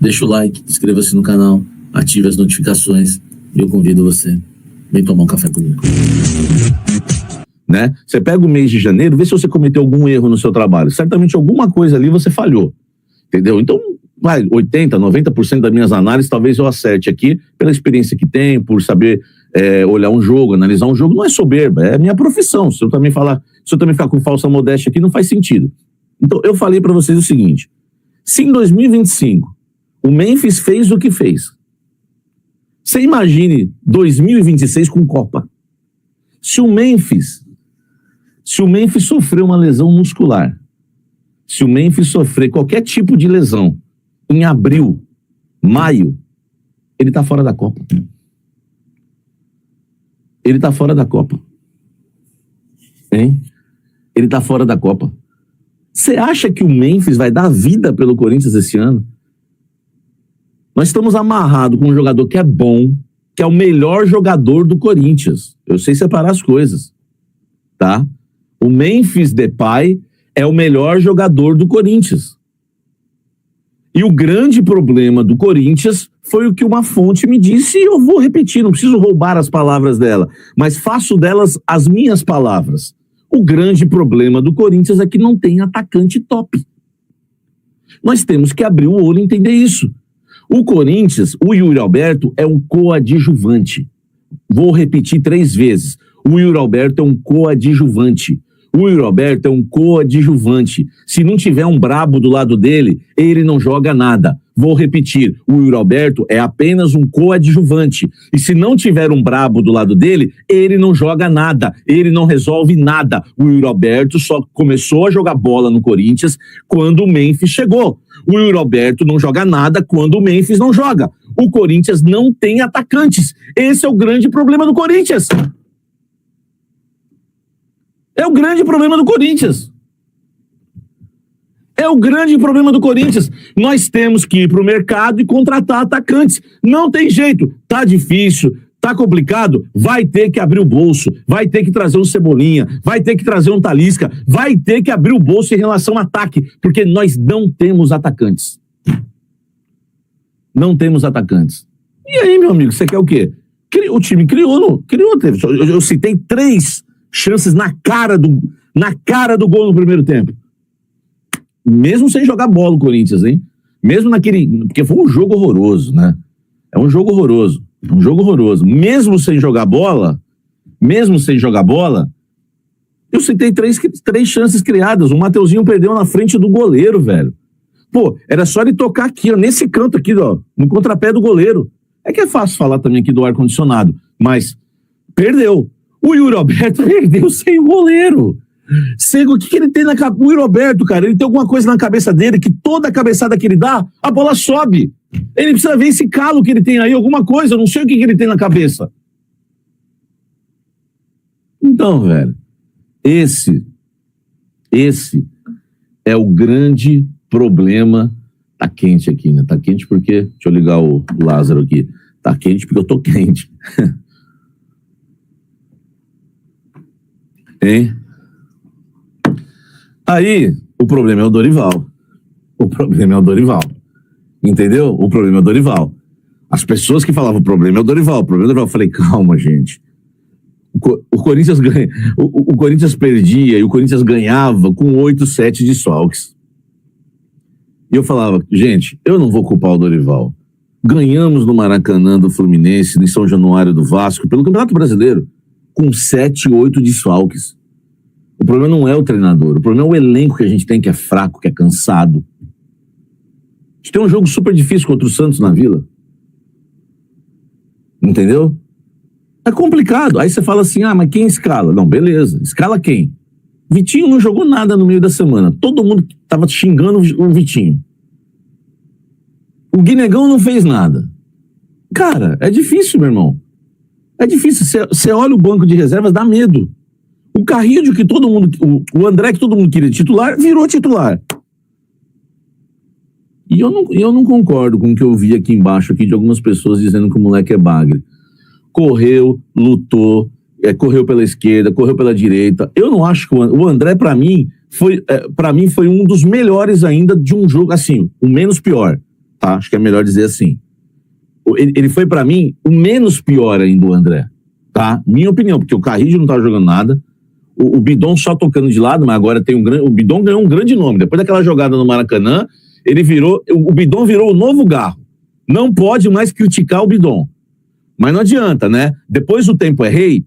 deixa o like, inscreva-se no canal, ative as notificações e eu convido você, vem tomar um café comigo. Né? Você pega o mês de janeiro, vê se você cometeu algum erro no seu trabalho. Certamente alguma coisa ali você falhou, entendeu? Então, 80%, 90% das minhas análises talvez eu acerte aqui, pela experiência que tenho, por saber olhar um jogo, analisar um jogo. Não é soberba, é minha profissão. Se eu também ficar com falsa modéstia aqui, não faz sentido. Então, eu falei para vocês o seguinte: se em 2025 o Memphis fez o que fez, você imagine 2026 com Copa. Se o Memphis sofrer uma lesão muscular, se o Memphis sofrer qualquer tipo de lesão em abril, maio, ele tá fora da Copa. Ele tá fora da Copa. Hein? Ele tá fora da Copa. Você acha que o Memphis vai dar vida pelo Corinthians esse ano? Nós estamos amarrados com um jogador que é bom, que é o melhor jogador do Corinthians. Eu sei separar as coisas, tá? O Memphis Depay é o melhor jogador do Corinthians. E o grande problema do Corinthians foi o que uma fonte me disse, e eu vou repetir, não preciso roubar as palavras dela, mas faço delas as minhas palavras. O grande problema do Corinthians é que não tem atacante top. Nós temos que abrir o olho e entender isso. O Corinthians, o Yuri Alberto é um coadjuvante. Vou repetir 3 vezes. O Yuri Alberto é um coadjuvante. O Yuri Alberto é um coadjuvante. Se não tiver um brabo do lado dele, ele não joga nada. Vou repetir, o Yuri Alberto é apenas um coadjuvante. E se não tiver um brabo do lado dele, ele não joga nada. Ele não resolve nada. O Yuri Alberto só começou a jogar bola no Corinthians quando o Memphis chegou. O Yuri Alberto não joga nada quando o Memphis não joga. O Corinthians não tem atacantes. Esse é o grande problema do Corinthians. É o grande problema do Corinthians. É o grande problema do Corinthians. Nós temos que ir para o mercado e contratar atacantes. Não tem jeito. Tá difícil, tá complicado. Vai ter que abrir o bolso. Vai ter que trazer um Cebolinha. Vai ter que trazer um Talisca. Vai ter que abrir o bolso em relação ao ataque. Porque nós não temos atacantes. Não temos atacantes. E aí, meu amigo, você quer o quê? O time criou. Eu citei 3 chances na cara do gol no primeiro tempo. Mesmo sem jogar bola o Corinthians, hein? Mesmo naquele... Porque foi um jogo horroroso, né? É um jogo horroroso. Mesmo sem jogar bola, eu citei 3 chances criadas. O Mateuzinho perdeu na frente do goleiro, velho. Pô, era só ele tocar aqui, ó, nesse canto aqui, ó, no contrapé do goleiro. É que é fácil falar também aqui do ar-condicionado, mas perdeu. O Yuri Alberto perdeu sem o goleiro. O que ele tem na cabeça? O Yuri Alberto, cara, ele tem alguma coisa na cabeça dele que toda cabeçada que ele dá, a bola sobe. Ele precisa ver esse calo que ele tem aí, alguma coisa, eu não sei o que ele tem na cabeça. Então, velho, esse é o grande problema. Tá quente aqui, né? Tá quente porque... Deixa eu ligar o Lázaro aqui. Tá quente porque eu tô quente. Hein? Aí, o problema é o Dorival. Entendeu? O problema é o Dorival. As pessoas que falavam o problema é o Dorival. Eu falei, calma, gente. O Corinthians ganha, o Corinthians perdia e o Corinthians ganhava com 8-7 desfalques. E eu falava, gente, eu não vou culpar o Dorival. Ganhamos no Maracanã do Fluminense, em São Januário do Vasco, pelo Campeonato Brasileiro, com 7, 8 desfalques. O problema não é o treinador, o problema é o elenco que a gente tem, que é fraco, que é cansado. A gente tem um jogo super difícil contra o Santos na Vila. Entendeu? É complicado. Aí você fala assim, mas quem escala? Não, beleza. Escala quem? Vitinho não jogou nada no meio da semana. Todo mundo tava xingando o Vitinho. O Guinegão não fez nada. Cara, é difícil, meu irmão. É difícil. Você olha o banco de reservas, dá medo. O Carrillo, que todo mundo... O André, que todo mundo queria titular, virou titular. E eu não concordo com o que eu vi aqui embaixo aqui de algumas pessoas dizendo que o moleque é bagre. Correu, lutou, correu pela esquerda, correu pela direita. Eu não acho que o André, para mim, foi um dos melhores ainda de um jogo, assim, o menos pior, tá? Acho que é melhor dizer assim. Ele foi, pra mim, o menos pior ainda do André, tá? Minha opinião, porque o Carrillo não tava jogando nada, o Bidon só tocando de lado, mas agora tem o Bidon ganhou um grande nome. Depois daquela jogada no Maracanã, o Bidon virou o novo Garro. Não pode mais criticar o Bidon. Mas não adianta, né? Depois do tempo é rei,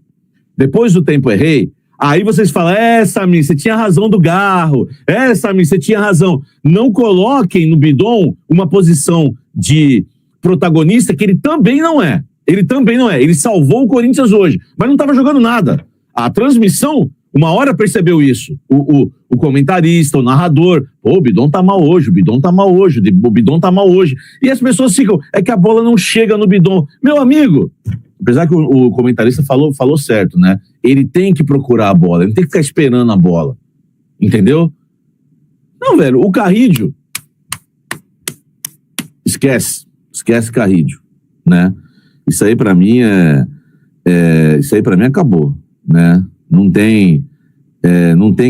aí vocês falam, Samir, você tinha razão do Garro, Samir, você tinha razão. Não coloquem no Bidon uma posição de protagonista que ele também não é. Ele salvou o Corinthians hoje, mas não estava jogando nada. A transmissão, uma hora percebeu isso. O comentarista, o narrador, o Bidon tá mal hoje, o Bidon tá mal hoje. E as pessoas ficam, é que a bola não chega no Bidon. Meu amigo, apesar que o comentarista falou certo, né? Ele tem que procurar a bola, ele tem que ficar esperando a bola. Entendeu? Não, velho, o Carrillo, esquece Carrillo, né? Isso aí pra mim acabou, né? Não tem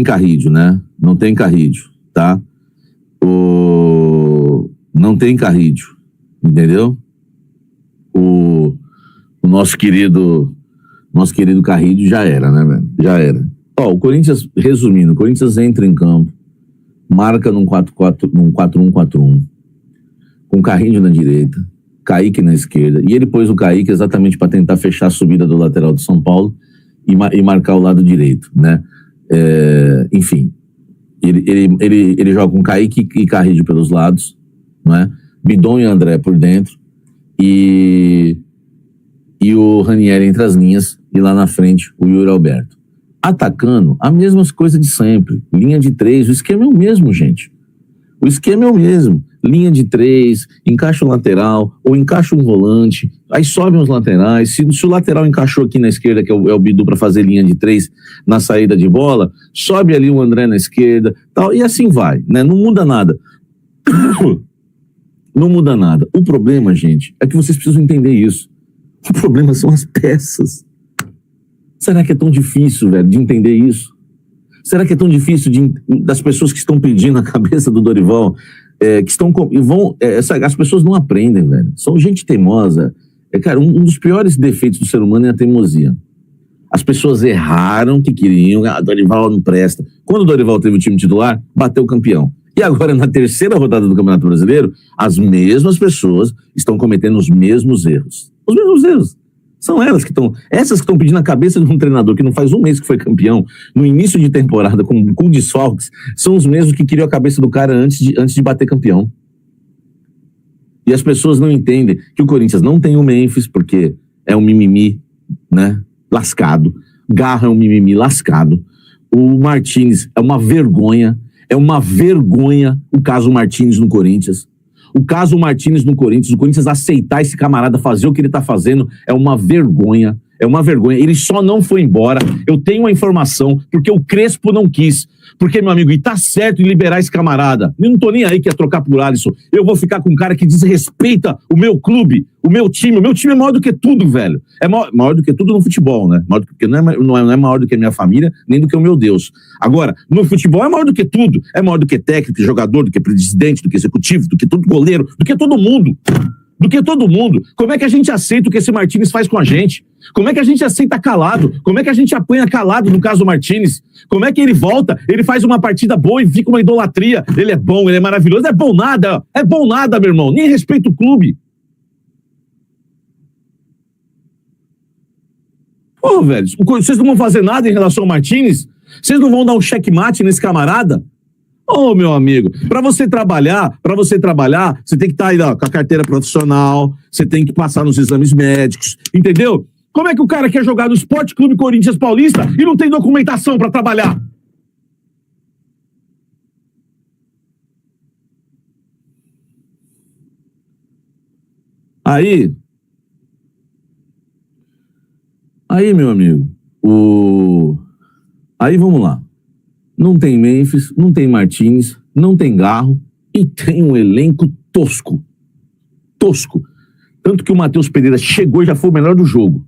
Carrillo, né? Não tem Carrillo, tá? Não tem Carrillo, entendeu? O nosso querido Carrillo já era, né, velho? Já era. Ó, o Corinthians, resumindo, o Corinthians entra em campo, marca num 4-1-4-1, com Carrillo na direita, Kaique na esquerda, e ele pôs o Kaique exatamente para tentar fechar a subida do lateral do São Paulo e marcar o lado direito, né? Enfim, ele joga com Kaique e Carrillo pelos lados, né? Bidon e André por dentro, e o Ranieri entre as linhas, e lá na frente o Yuri Alberto. Atacando, a mesma coisa de sempre. Linha de 3, o esquema é o mesmo, gente. O esquema é o mesmo. Linha de 3, encaixa o lateral, ou encaixa um volante, aí sobe os laterais. Se o lateral encaixou aqui na esquerda, que é o Bidu, para fazer linha de 3 na saída de bola, sobe ali o André na esquerda, tal, e assim vai, né? Não muda nada. Não muda nada. O problema, gente, é que vocês precisam entender isso. O problema são as peças. Será que é tão difícil, velho, de entender isso? Será que é tão difícil das pessoas que estão pedindo a cabeça do Dorival, as pessoas não aprendem, velho. São gente teimosa. Cara, um dos piores defeitos do ser humano é a teimosia. As pessoas erraram que queriam, Dorival não presta. Quando o Dorival teve o time titular, bateu o campeão. E agora, na terceira rodada do Campeonato Brasileiro, as mesmas pessoas estão cometendo os mesmos erros. Os mesmos erros. São essas que estão pedindo a cabeça de um treinador que não faz um mês que foi campeão, no início de temporada, com desfalques, são os mesmos que queriam a cabeça do cara antes de bater campeão. E as pessoas não entendem que o Corinthians não tem o Memphis, porque é um mimimi, né, lascado. Garra é um mimimi lascado. O Martínez é uma vergonha o caso Martínez no Corinthians. O caso Martínez no Corinthians, o Corinthians aceitar esse camarada fazer o que ele tá fazendo é uma vergonha. Ele só não foi embora. Eu tenho a informação, porque o Crespo não quis. Porque, meu amigo, e tá certo em liberar esse camarada. Eu não tô nem aí que ia trocar por Alisson. Eu vou ficar com um cara que desrespeita o meu clube, o meu time. O meu time é maior do que tudo, velho. É maior do que tudo no futebol, né? Porque não é maior do que a minha família, nem do que o meu Deus. Agora, no futebol é maior do que tudo. É maior do que técnico, jogador, do que presidente, do que executivo, do que todo goleiro, do que todo mundo. Como é que a gente aceita o que esse Martínez faz com a gente? Como é que a gente aceita calado? Como é que a gente apanha calado no caso do Martínez? Como é que ele volta, ele faz uma partida boa e fica uma idolatria? Ele é bom, ele é maravilhoso. É bom nada, meu irmão. Nem respeita o clube. Pô, velho, vocês não vão fazer nada em relação ao Martínez? Vocês não vão dar um checkmate nesse camarada? Ô, meu amigo, para você trabalhar, você tem que estar aí com a carteira profissional, você tem que passar nos exames médicos, entendeu? Como é que o cara quer jogar no Esporte Clube Corinthians Paulista e não tem documentação para trabalhar? Aí, meu amigo, aí vamos lá. Não tem Memphis, não tem Martínez, não tem Garro e tem um elenco tosco. Tanto que o Matheus Pereira chegou e já foi o melhor do jogo.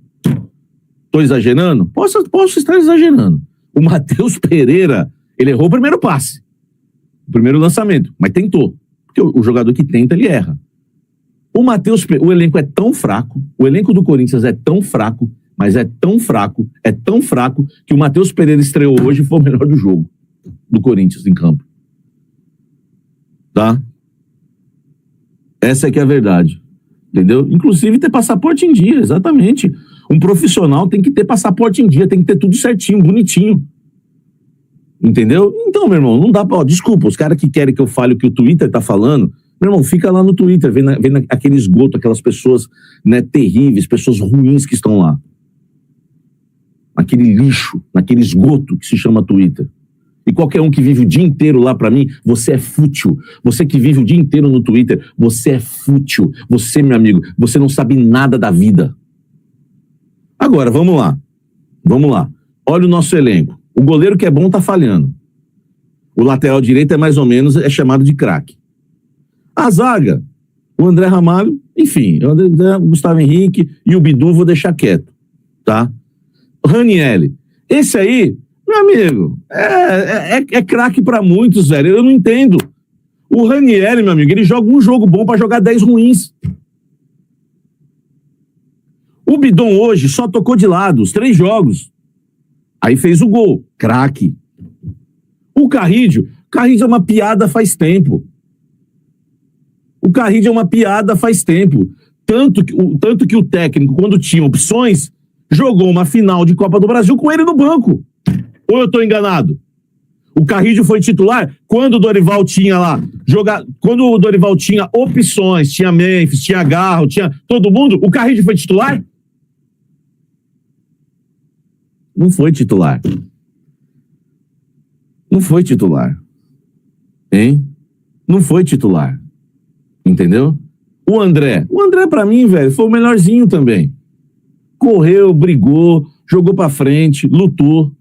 Tô exagerando? Posso estar exagerando. O Matheus Pereira, ele errou o primeiro passe, o primeiro lançamento, mas tentou. Porque o jogador que tenta, ele erra. O elenco é tão fraco, o elenco do Corinthians é tão fraco, mas é tão fraco, que o Matheus Pereira estreou hoje e foi o melhor do jogo do Corinthians em campo. Tá? Essa é que é a verdade. Entendeu? Inclusive ter passaporte em dia, exatamente. Um profissional tem que ter passaporte em dia, tem que ter tudo certinho, bonitinho. Entendeu? Então, meu irmão, não dá pra... Desculpa, os caras que querem que eu fale o que o Twitter tá falando, meu irmão, fica lá no Twitter, vendo aquele esgoto, aquelas pessoas, né, terríveis, pessoas ruins que estão lá. Aquele lixo, naquele esgoto que se chama Twitter. E qualquer um que vive o dia inteiro lá, pra mim, você é fútil. Você que vive o dia inteiro no Twitter, você é fútil. Você, meu amigo, você não sabe nada da vida. Agora, vamos lá. Olha o nosso elenco. O goleiro que é bom tá falhando. O lateral direito é chamado de craque. A zaga, o André Ramalho, enfim, o Gustavo Henrique e o Bidu vou deixar quieto, tá? O Ranieri, esse aí, meu amigo, é craque pra muitos, velho, eu não entendo. O Ranieri, meu amigo, ele joga um jogo bom pra jogar 10 ruins. O Bidon hoje só tocou de lado os 3 jogos. Aí fez o gol, craque. O Carrídio é uma piada faz tempo. Tanto que o técnico, quando tinha opções, jogou uma final de Copa do Brasil com ele no banco. Ou eu estou enganado? O Carrídio foi titular quando o Dorival tinha lá quando o Dorival tinha opções, tinha Memphis, tinha Garro, tinha todo mundo, o Carrídio foi titular? Não foi titular. Hein? Não foi titular. Entendeu? O André pra mim, velho, foi o melhorzinho também. Correu, brigou, jogou pra frente, lutou.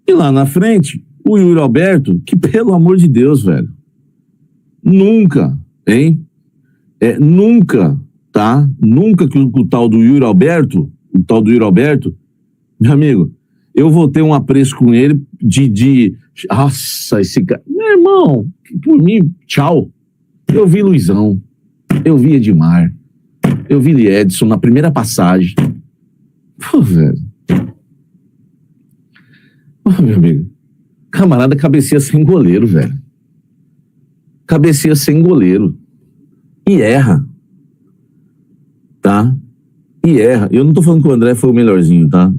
E lá na frente, o Yuri Alberto, que pelo amor de Deus, velho, nunca, hein? Nunca, tá? Nunca que o tal do Yuri Alberto, meu amigo, eu vou ter um apreço com ele nossa, esse cara, meu irmão, por mim, tchau. Eu vi Luizão, eu vi Edmar, eu vi Edson na primeira passagem. Pô, velho. Meu amigo, camarada cabeceia sem goleiro, velho. E erra. Tá? Eu não tô falando que o André foi o melhorzinho, tá?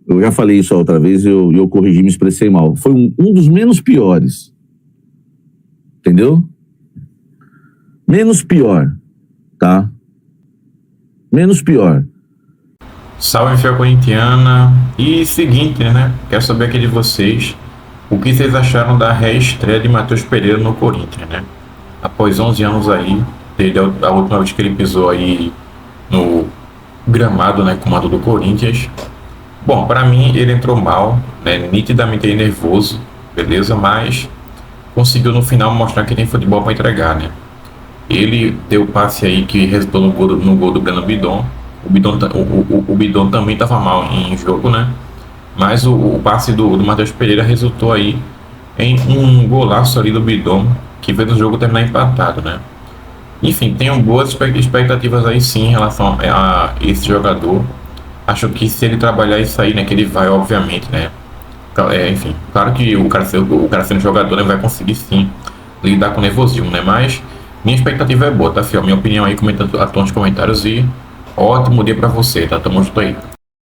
Eu já falei isso a outra vez e eu corrigi, me expressei mal. Foi um dos menos piores. Entendeu? Menos pior, tá? Menos pior. Salve, fiel corintiana. E seguinte, né? Quero saber aqui de vocês o que vocês acharam da reestreia de Matheus Pereira no Corinthians, né? Após 11 anos aí, desde a última vez que ele pisou aí no gramado, né? Comando do Corinthians. Bom, para mim ele entrou mal, né? Nitidamente aí nervoso, beleza? Mas conseguiu no final mostrar que tem futebol para entregar, né? Ele deu o passe aí que resultou no gol do Breno Bidon. O Bidon também estava mal em jogo, né? Mas o passe do Matheus Pereira resultou aí em um golaço ali do Bidon, que fez o jogo terminar empatado, né? Enfim, tenho boas expectativas aí sim em relação a esse jogador. Acho que se ele trabalhar isso aí, né, que ele vai, obviamente, né? Enfim, claro que o cara sendo jogador, né, vai conseguir sim lidar com o nervosismo, né? Mas minha expectativa é boa, tá, fiel? Minha opinião aí, comenta nos comentários e ótimo dia pra você, tá? Tamo junto aí.